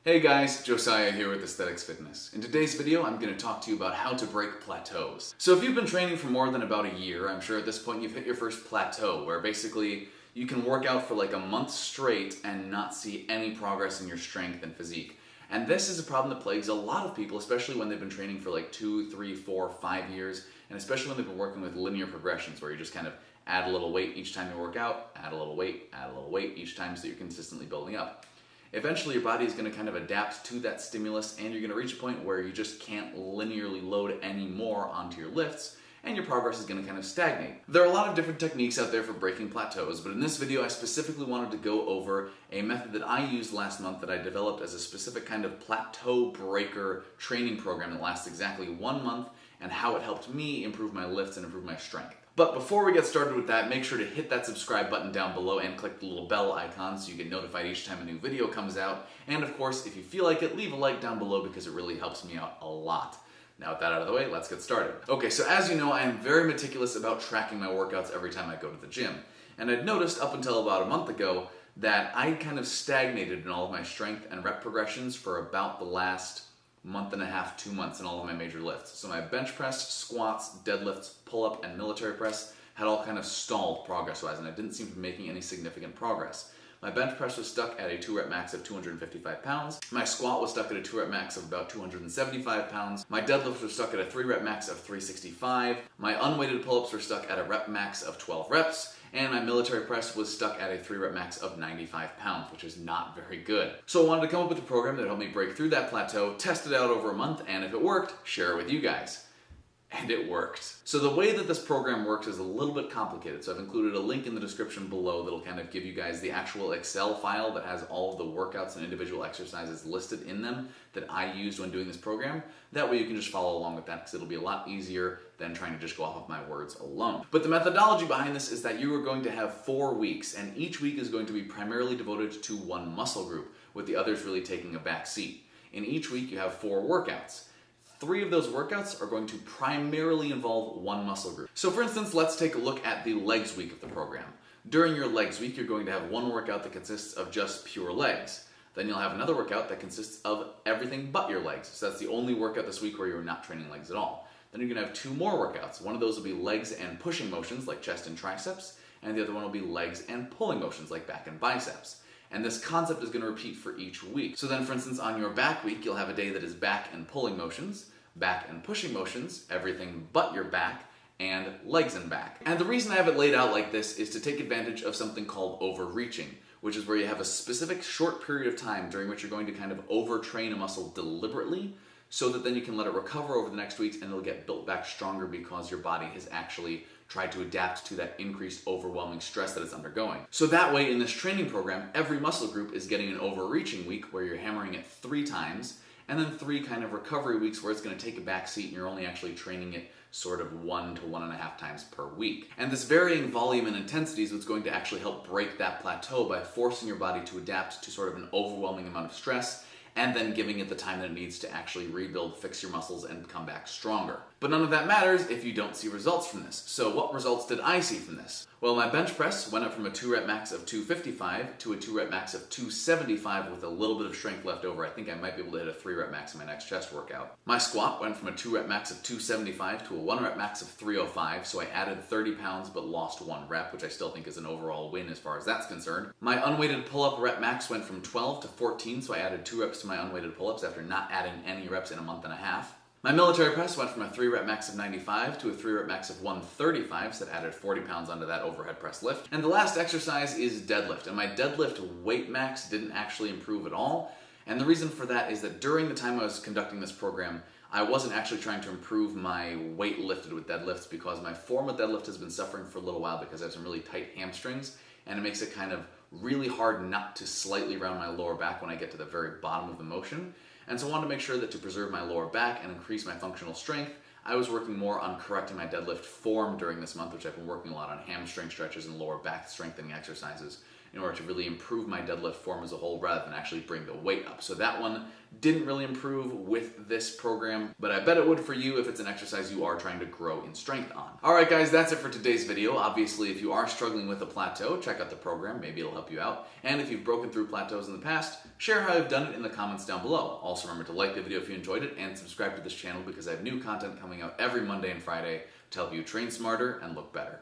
Hey guys, Josiah here with Aesthetyx Fitness. In today's video, I'm going to talk to you about how to break plateaus. So if you've been training for more than about a year, I'm sure at this point you've hit your first plateau, where basically you can work out for like a month straight and not see any progress in your strength and physique. And this is a problem that plagues a lot of people, especially when they've been training for like 2, 3, 4, 5 years, and especially when they've been working with linear progressions, where you just kind of add a little weight each time you work out, add a little weight, add a little weight each time, so you're consistently building up. Eventually your body is going to kind of adapt to that stimulus, and you're going to reach a point where you just can't linearly load any more onto your lifts, and your progress is going to kind of stagnate. There are a lot of different techniques out there for breaking plateaus, but in this video I specifically wanted to go over a method that I used last month that I developed as a specific kind of plateau breaker training program that lasts exactly 1 month, and how it helped me improve my lifts and improve my strength. But before we get started with that, make sure to hit that subscribe button down below and click the little bell icon so you get notified each time a new video comes out. And of course, if you feel like it, leave a like down below because it really helps me out a lot. Now with that out of the way, let's get started. Okay, so as you know, I am very meticulous about tracking my workouts every time I go to the gym. And I'd noticed up until about a month ago that I kind of stagnated in all of my strength and rep progressions for about the last month and a half, 2 months in all of my major lifts. So my bench press, squats, deadlifts, pull-up, and military press had all kind of stalled progress-wise, and I didn't seem to be making any significant progress. My bench press was stuck at a 2-rep max of 255 pounds. My squat was stuck at a 2-rep max of about 275 pounds. My deadlifts were stuck at a 3-rep max of 365. My unweighted pull-ups were stuck at a rep max of 12 reps. And my military press was stuck at a 3-rep max of 95 pounds, which is not very good. So I wanted to come up with a program that helped me break through that plateau, test it out over a month, and if it worked, share it with you guys. And it worked. So the way that this program works is a little bit complicated, so I've included a link in the description below that'll kind of give you guys the actual Excel file that has all of the workouts and individual exercises listed in them that I used when doing this program. That way you can just follow along with that, because it'll be a lot easier than trying to just go off of my words alone. But the methodology behind this is that you are going to have 4 weeks, and each week is going to be primarily devoted to one muscle group, with the others really taking a back seat. In each week you have 4 workouts. 3 of those workouts are going to primarily involve one muscle group. So for instance, let's take a look at the legs week of the program. During your legs week, you're going to have one workout that consists of just pure legs. Then you'll have another workout that consists of everything but your legs. So that's the only workout this week where you're not training legs at all. Then you're going to have 2 more workouts. One of those will be legs and pushing motions like chest and triceps, and the other one will be legs and pulling motions like back and biceps. And this concept is going to repeat for each week. So then, for instance, on your back week, you'll have a day that is back and pulling motions, back and pushing motions, everything but your back, and legs and back. And the reason I have it laid out like this is to take advantage of something called overreaching, which is where you have a specific short period of time during which you're going to kind of overtrain a muscle deliberately, so that then you can let it recover over the next weeks and it'll get built back stronger because your body has actually tried to adapt to that increased overwhelming stress that it's undergoing. So that way, in this training program, every muscle group is getting an overreaching week where you're hammering it 3 times, and then 3 kind of recovery weeks where it's going to take a back seat and you're only actually training it sort of 1 to 1.5 times per week. And this varying volume and intensity is what's going to actually help break that plateau by forcing your body to adapt to sort of an overwhelming amount of stress, and then giving it the time that it needs to actually rebuild, fix your muscles, and come back stronger. But none of that matters if you don't see results from this. So what results did I see from this? Well, my bench press went up from a 2-rep max of 255 to a 2-rep max of 275 with a little bit of strength left over. I think I might be able to hit a 3-rep max in my next chest workout. My squat went from a 2-rep max of 275 to a 1-rep max of 305, so I added 30 pounds but lost 1 rep, which I still think is an overall win as far as that's concerned. My unweighted pull-up rep max went from 12 to 14, so I added 2 reps to my unweighted pull-ups after not adding any reps in a month and a half. My military press went from a 3-rep max of 95 to a 3-rep max of 135, so that added 40 pounds onto that overhead press lift. And the last exercise is deadlift, and my deadlift weight max didn't actually improve at all. And the reason for that is that during the time I was conducting this program, I wasn't actually trying to improve my weight lifted with deadlifts, because my form of deadlift has been suffering for a little while because I have some really tight hamstrings, and it makes it kind of really hard not to slightly round my lower back when I get to the very bottom of the motion. And so I wanted to make sure that to preserve my lower back and increase my functional strength, I was working more on correcting my deadlift form during this month, which I've been working a lot on hamstring stretches and lower back strengthening exercises. in order to really improve my deadlift form as a whole rather than actually bring the weight up. So that one didn't really improve with this program, but I bet it would for you if it's an exercise you are trying to grow in strength on. Alright guys, that's it for today's video. Obviously, if you are struggling with a plateau, check out the program, maybe it'll help you out. And if you've broken through plateaus in the past, share how you've done it in the comments down below. Also remember to like the video if you enjoyed it and subscribe to this channel because I have new content coming out every Monday and Friday to help you train smarter and look better.